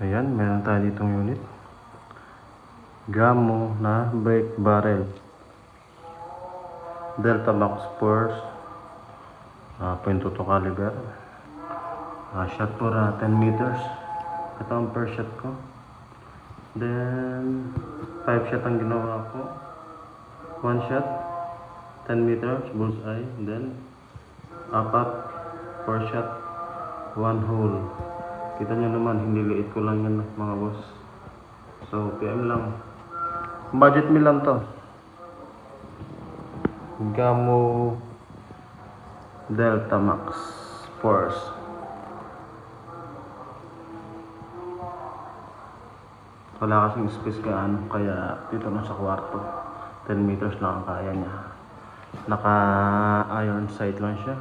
Ayan, meron tayo ditong unit. Gamo na brake barrel. Delta Max Force. .22 caliber. Shot for 10 meters. Ito ang per shot ko. Then 5 shot ang ginawa ko. 1 shot 10 meters bullseye. Then apat 4 shot 1 hole. Kita nyo naman, hindi liit ko lang yan mga boss. So PM lang. Budget meal lang to. Gamo Delta Max Force. Wala kasing space gaano, kaya dito na sa kwarto. 10 meters lang ang kaya niya. Naka iron sight lang siya.